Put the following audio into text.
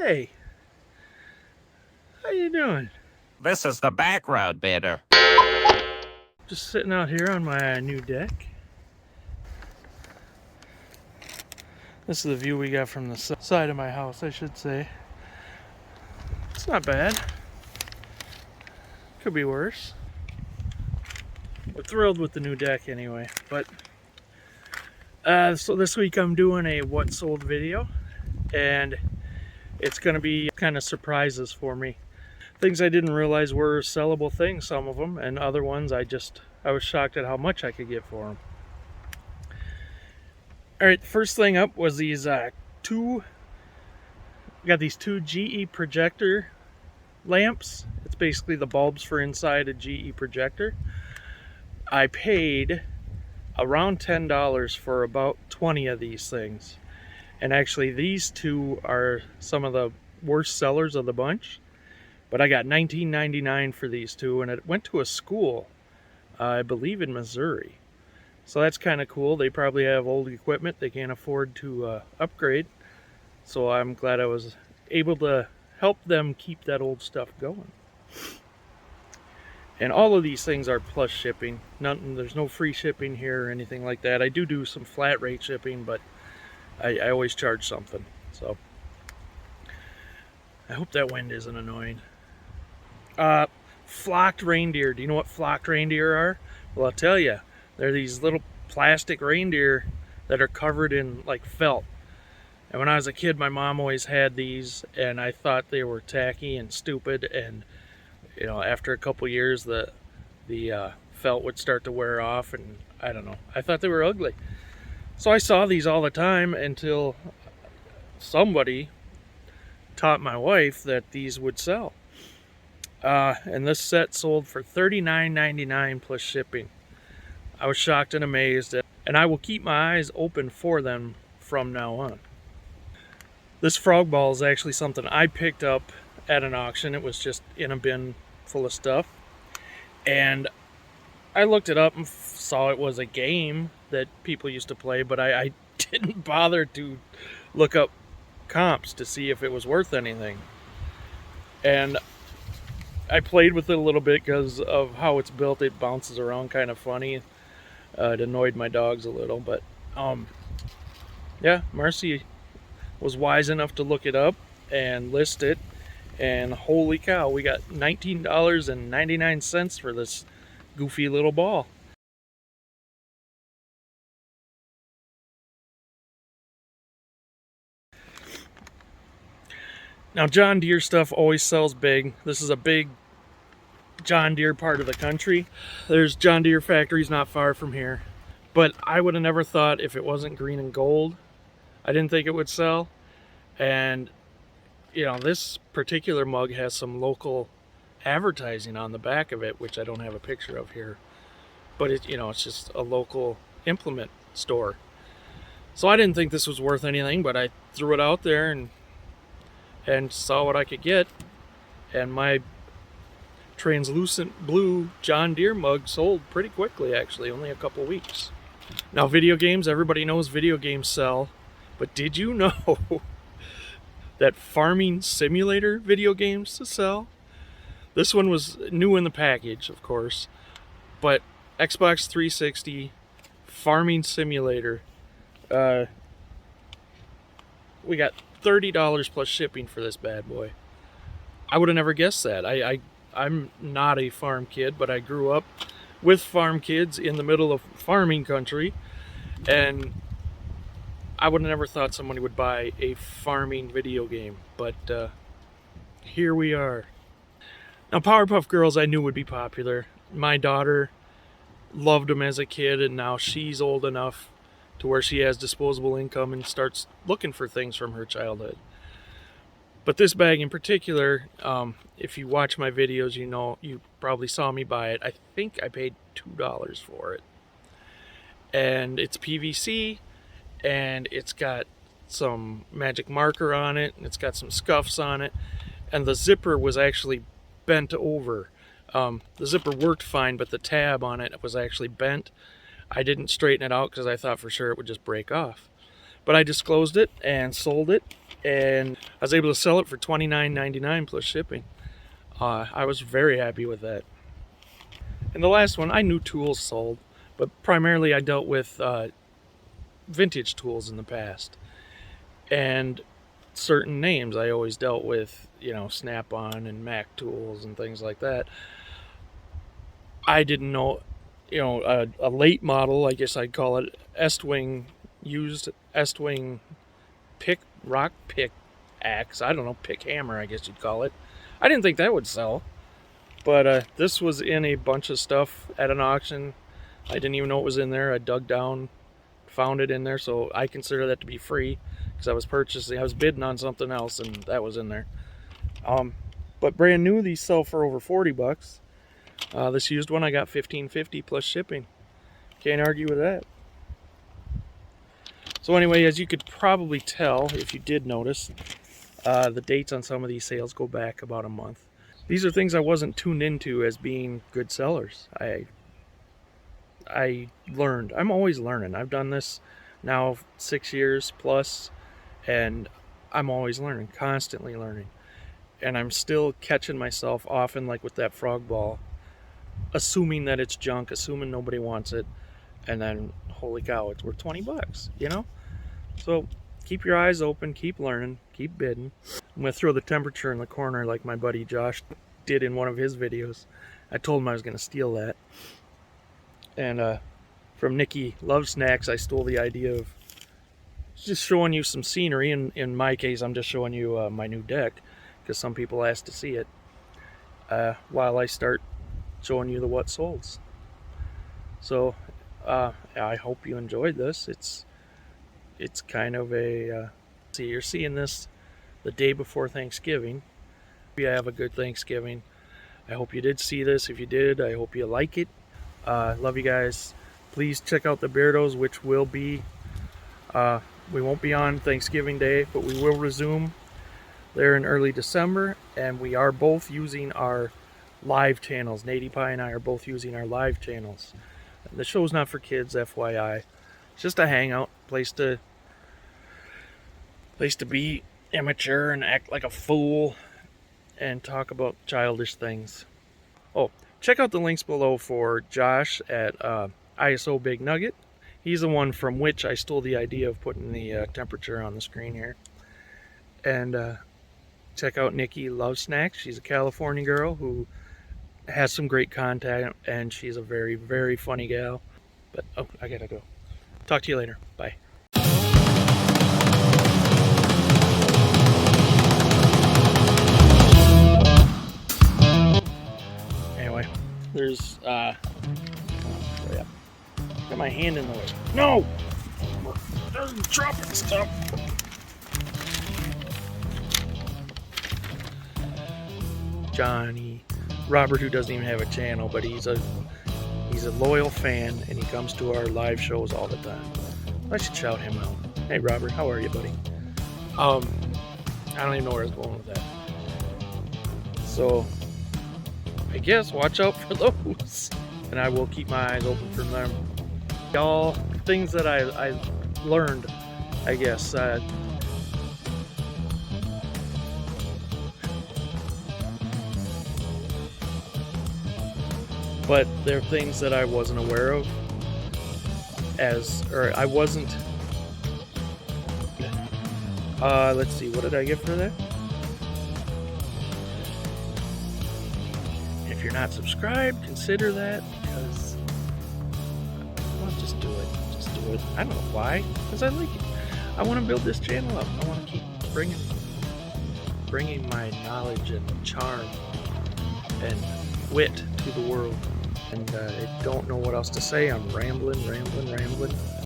Hey, how you doing? This is the background banner. Just sitting out here on my new deck. This is the view we got from the side of my house, I should say. It's not bad. Could be worse. We're thrilled with the new deck anyway. But so this week I'm doing a what sold video, and it's going to be kind of surprises for me. Things I didn't realize were sellable things, some of them, and other ones I was shocked at how much I could get for them. Alright, first thing up was these two GE Projector Lamps. It's basically the bulbs for inside a GE projector. I paid around $10 for about 20 of these things. And actually these two are some of the worst sellers of the bunch. But I got $19.99 for these two, and it went to a school, I believe in Missouri. So that's kind of cool. They probably have old equipment they can't afford to upgrade. So I'm glad I was able to help them keep that old stuff going. And all of these things are plus shipping. There's no free shipping here or anything like that. I do some flat rate shipping, but I always charge something. So I hope that wind isn't annoying. Flocked reindeer. Do you know what flocked reindeer are? Well, I'll tell you. They're these little plastic reindeer that are covered in like felt. And when I was a kid, my mom always had these, and I thought they were tacky and stupid. And you know, after a couple years, the felt would start to wear off, and I don't know. I thought they were ugly. So I saw these all the time until somebody taught my wife that these would sell. And this set sold for $39.99 plus shipping. I was shocked and amazed, and I will keep my eyes open for them from now on. This frog ball is actually something I picked up at an auction. It was just in a bin full of stuff, and I looked it up and saw it was a game that people used to play, but I didn't bother to look up comps to see if it was worth anything. And I played with it a little bit because of how it's built. It bounces around kind of funny. It annoyed my dogs a little, but yeah, Marcy was wise enough to look it up and list it, and holy cow, we got $19.99 for this goofy little ball. Now, John Deere stuff always sells big. This is a big John Deere part of the country. There's John Deere factories not far from here. But I would have never thought, if it wasn't green and gold, I didn't think it would sell. And, you know, this particular mug has some local advertising on the back of it, which I don't have a picture of here. But, it's just a local implement store. So I didn't think this was worth anything, but I threw it out there and saw what I could get, and my translucent blue John Deere mug sold pretty quickly, actually, only a couple weeks. Now, video games, everybody knows video games sell, but did you know that farming simulator video games sell? This one was new in the package, of course, but Xbox 360 farming simulator, we got $30 plus shipping for this bad boy. I would have never guessed that. I'm not a farm kid, but I grew up with farm kids in the middle of farming country, and I would have never thought somebody would buy a farming video game, but here we are. Now, Powerpuff Girls I knew would be popular. My daughter loved them as a kid, and now she's old enough to where she has disposable income and starts looking for things from her childhood. But this bag in particular, if you watch my videos, you probably saw me buy it. I think I paid $2 for it. And it's PVC, and it's got some magic marker on it, and it's got some scuffs on it, and the zipper was actually bent over. The zipper worked fine, but the tab on it was actually bent. I didn't straighten it out because I thought for sure it would just break off. But I disclosed it and sold it and I was able to sell it for $29.99 plus shipping. I was very happy with that. And the last one, I knew tools sold, but primarily I dealt with vintage tools in the past. And certain names I always dealt with, you know, Snap-on and Mac tools and things like that. I didn't know, you know, a late model, I guess I'd call it, used Estwing rock pick axe. I don't know, pick hammer, I guess you'd call it. I didn't think that would sell. But this was in a bunch of stuff at an auction. I didn't even know it was in there. I dug down, found it in there, so I consider that to be free because I was bidding on something else and that was in there. But brand new, these sell for over 40 bucks. This used one I got $15.50 plus shipping. Can't argue with that. So anyway, as you could probably tell if you did notice, the dates on some of these sales go back about a month. These are things I wasn't tuned into as being good sellers. I learned. I'm always learning. I've done this now 6 years plus, and I'm always learning, constantly learning. And I'm still catching myself often, like with that frog ball, assuming that it's junk, assuming nobody wants it, and then holy cow, it's worth 20 bucks, you know? So keep your eyes open, keep learning, keep bidding. I'm going to throw the temperature in the corner like my buddy Josh did in one of his videos. I told him I was going to steal that. And from Nikki Lovesnax, I stole the idea of just showing you some scenery. In my case, I'm just showing you my new deck because some people asked to see it while I start showing you the what solds. So I hope you enjoyed this. It's kind of a see, you're seeing this the day before Thanksgiving. Hope you have a good Thanksgiving. I hope you did see this. If you did, I hope you like it. Love you guys. Please check out the Beirdos, which will be we won't be on Thanksgiving Day, but we will resume there in early December, and we are both using our live channels. NateyPie and I are both using our live channels. The show's not for kids, FYI. It's just a hangout, place to be immature and act like a fool and talk about childish things. Oh, check out the links below for Josh at ISO Big Nugget. He's the one from which I stole the idea of putting the temperature on the screen here. And check out Nikki Lovesnax. She's a California girl who has some great content, and she's a very, very funny gal. But, oh, I gotta go. Talk to you later. Bye. Anyway, there's, oh, yeah. Got my hand in the way. No! Dropping stuff. Johnny, Robert, who doesn't even have a channel, but he's a loyal fan, and he comes to our live shows all the time. I should shout him out. Hey Robert, how are you, buddy? I don't even know where I was going with that. So I guess watch out for those, and I will keep my eyes open for them. Y'all, things that I learned, I guess. But they're things that I wasn't aware of, I wasn't. Let's see, what did I get for that? If you're not subscribed, consider that, because well, just do it. Just do it. I don't know why, because I like it. I want to build this channel up. I want to keep bringing my knowledge and charm and wit to the world. And I don't know what else to say. I'm rambling.